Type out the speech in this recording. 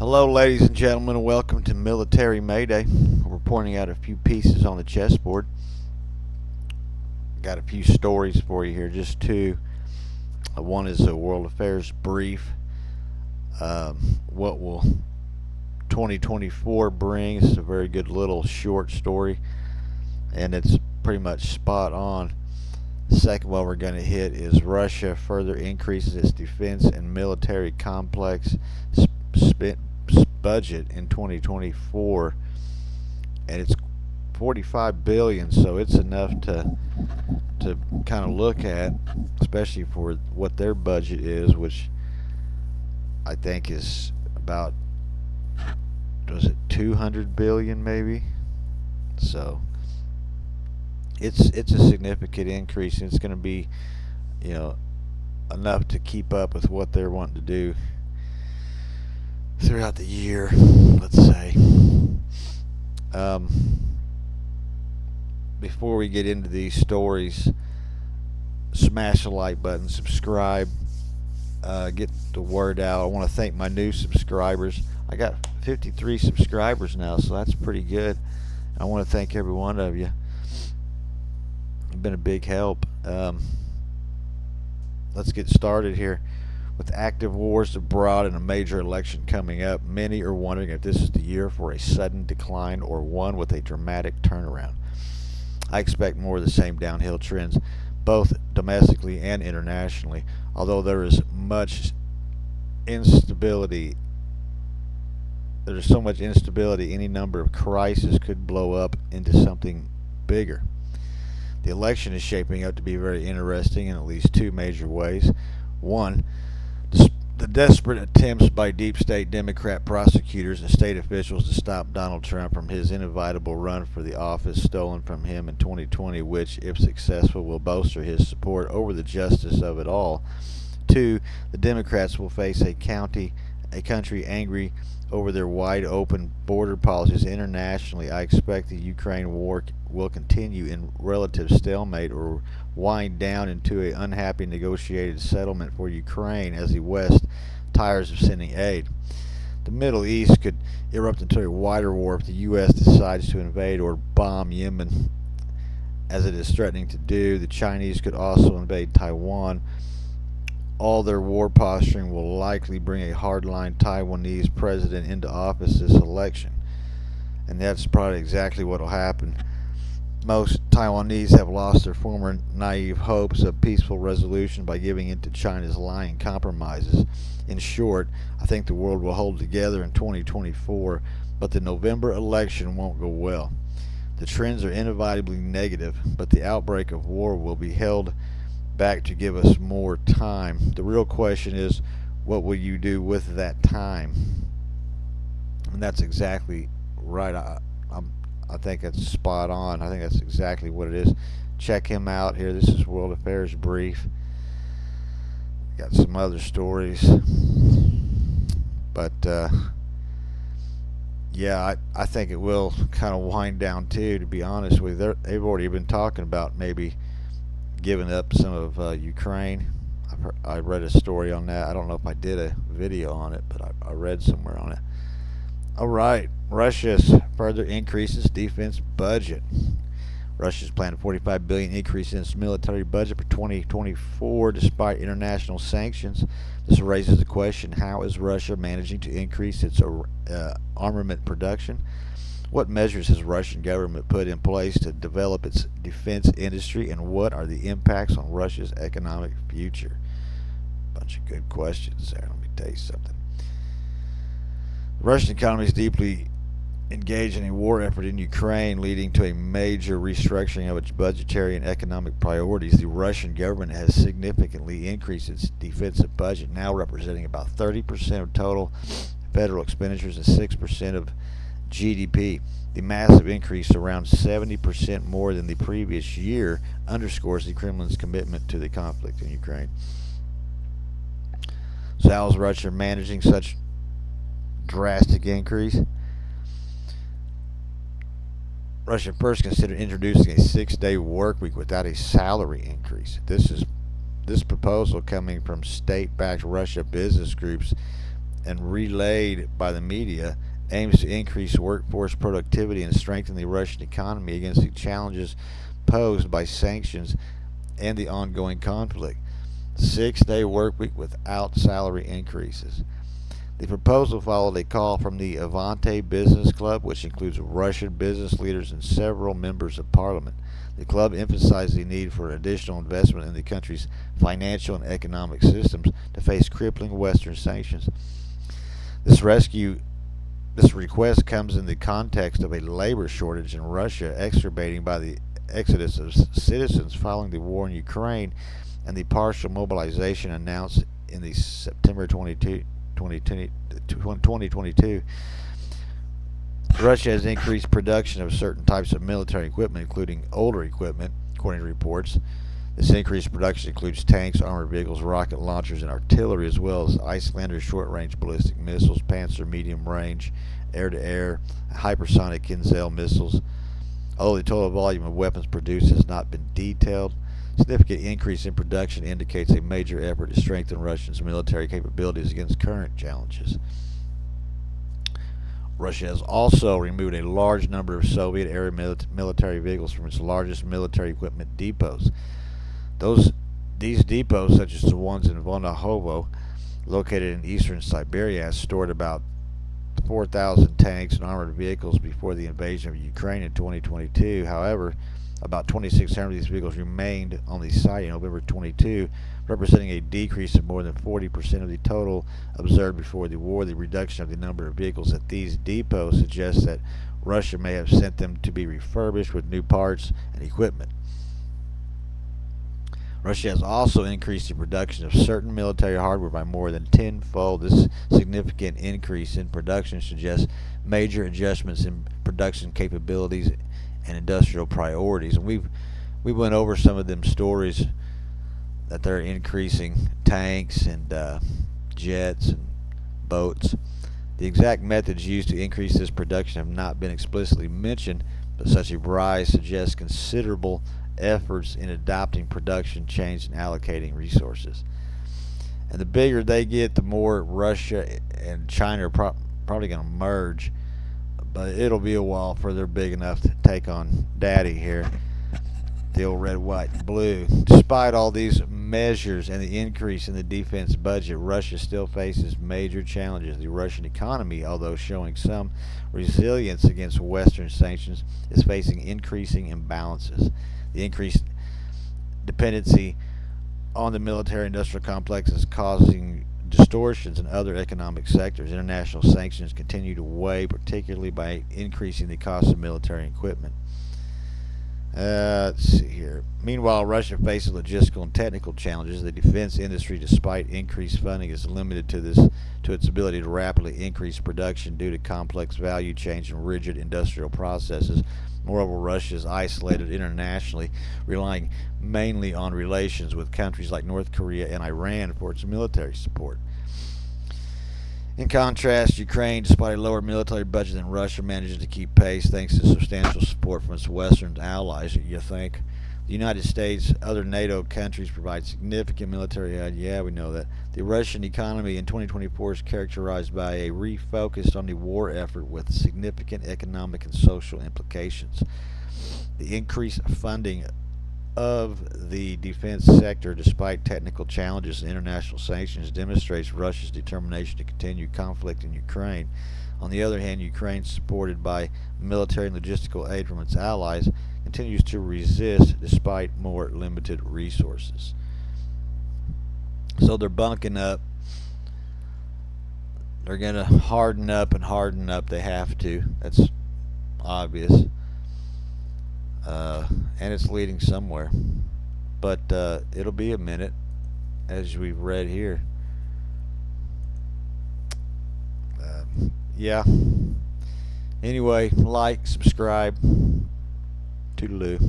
Hello, ladies and gentlemen, and welcome to Military Mayday. We're pointing out a few pieces on the chessboard. Got a few stories for you here, just two. One is a world affairs brief. What will 2024 bring? It's a very good little short story, and it's pretty much spot on. The second one we're going to hit is Russia further increases its defense and military complex budget in 2024, and it's 45 billion, so it's enough to kind of look at, especially for what their budget is, which I think is about, was it 200 billion maybe? So it's a significant increase, and it's going to be, enough to keep up with what they're wanting to do throughout the year, let's say. Before we get into these stories, smash the like button, subscribe, get the word out. I want to thank my new subscribers. I got 53 subscribers now, so that's pretty good. I want to thank every one of you. You've been a big help. Let's get started here. With active wars abroad and a major election coming up, many are wondering if this is the year for a sudden decline or one with a dramatic turnaround. I expect more of the same downhill trends, both domestically and internationally, although there is much instability. There's so much instability, any number of crises could blow up into something bigger. The election is shaping up to be very interesting in at least two major ways. One, the desperate attempts by deep state Democrat prosecutors and state officials to stop Donald Trump from his inevitable run for the office stolen from him in 2020, which, if successful, will bolster his support over the justice of it all. Two, the Democrats will face a country angry over their wide-open border policies. Internationally, I expect the Ukraine war will continue in relative stalemate or wind down into an unhappy negotiated settlement for Ukraine as the West tires of sending aid. The Middle East could erupt into a wider war if the U.S. decides to invade or bomb Yemen, as it is threatening to do. The Chinese could also invade Taiwan. All their war posturing will likely bring a hardline Taiwanese president into office this election, and that's probably exactly what will happen. Most Taiwanese have lost their former naive hopes of peaceful resolution by giving in to China's lying compromises. In short, I think the world will hold together in 2024, but the November election won't go well. The trends are inevitably negative, but the outbreak of war will be held back to give us more time. The real question is, what will you do with that time? And that's exactly right. I think that's spot on. I think that's exactly what it is. Check him out here. This is World Affairs Brief. Got some other stories. But, yeah, I think it will kind of wind down too, to be honest with you. They've already been talking about maybe giving up some of Ukraine. I read a story on that. I don't know if I did a video on it, but I read somewhere on it. All right, Russia's further increases defense budget. Russia's planned a $45 billion increase in its military budget for 2024 despite international sanctions. This raises the question, how is Russia managing to increase its armament production? What measures has the Russian government put in place to develop its defense industry, and what are the impacts on Russia's economic future? Bunch of good questions there. Let me tell you something. The Russian economy is deeply engaged in a war effort in Ukraine, leading to a major restructuring of its budgetary and economic priorities. The Russian government has significantly increased its defensive budget, now representing about 30% of total federal expenditures and 6% of GDP. The massive increase, around 70% more than the previous year, underscores the Kremlin's commitment to the conflict in Ukraine. So how is Russia managing such drastic increase? Russia first considered introducing a 6-day work week without a salary increase. This proposal, coming from state-backed Russia business groups, and relayed by the media aims to increase workforce productivity and strengthen the Russian economy against the challenges posed by sanctions and the ongoing conflict. 6-day work week without salary increases. The proposal followed a call from the Avante Business Club, which includes Russian business leaders and several members of parliament. The club emphasized the need for additional investment in the country's financial and economic systems to face crippling Western sanctions. This request comes in the context of a labor shortage in Russia, exacerbating by the exodus of citizens following the war in Ukraine and the partial mobilization announced in the September 2022. Russia has increased production of certain types of military equipment, including older equipment, according to reports. This increased production includes tanks, armored vehicles, rocket launchers, and artillery, as well as Islander short-range ballistic missiles, Panzer medium-range, air-to-air, hypersonic Kinzhal missiles. Although the total volume of weapons produced has not been detailed, significant increase in production indicates a major effort to strengthen Russia's military capabilities against current challenges. Russia has also removed a large number of Soviet-era military vehicles from its largest military equipment depots. These depots, such as the ones in Vonohovo, located in eastern Siberia, stored about 4,000 tanks and armored vehicles before the invasion of Ukraine in 2022. However, about 2,600 of these vehicles remained on the site in November 22, representing a decrease of more than 40% of the total observed before the war. The reduction of the number of vehicles at these depots suggests that Russia may have sent them to be refurbished with new parts and equipment. Russia has also increased the production of certain military hardware by more than tenfold. This significant increase in production suggests major adjustments in production capabilities and industrial priorities. And we went over some of them stories that they're increasing tanks and jets and boats. The exact methods used to increase this production have not been explicitly mentioned, but such a rise suggests considerable efforts in adopting production change and allocating resources. And the bigger they get, the more Russia and China are probably going to merge. But it'll be a while before they're big enough to take on Daddy here, the old red, white, and blue. Despite all these measures and the increase in the defense budget, Russia still faces major challenges. The Russian economy, although showing some resilience against Western sanctions, is facing increasing imbalances. The increased dependency on the military-industrial complex is causing distortions in other economic sectors. International sanctions continue to weigh, particularly by increasing the cost of military equipment. Let's see here. Meanwhile, Russia faces logistical and technical challenges. The defense industry, despite increased funding, is limited to its ability to rapidly increase production due to complex value chains and rigid industrial processes. Moreover, Russia is isolated internationally, relying mainly on relations with countries like North Korea and Iran for its military support. In contrast, Ukraine, despite a lower military budget than Russia, manages to keep pace thanks to substantial support from its Western allies. You think the United States, other NATO countries provide significant military aid? Yeah, we know that. The Russian economy in 2024 is characterized by a refocus on the war effort with significant economic and social implications. The increased funding of the defense sector, despite technical challenges and international sanctions, demonstrates Russia's determination to continue conflict in Ukraine. On the other hand, Ukraine, supported by military and logistical aid from its allies, continues to resist despite more limited resources. So they're bunking up. They're going to harden up and harden up. They have to. That's obvious. And it's leading somewhere. But it'll be a minute, as we've read here. Yeah. Anyway, like, subscribe. Toodaloo.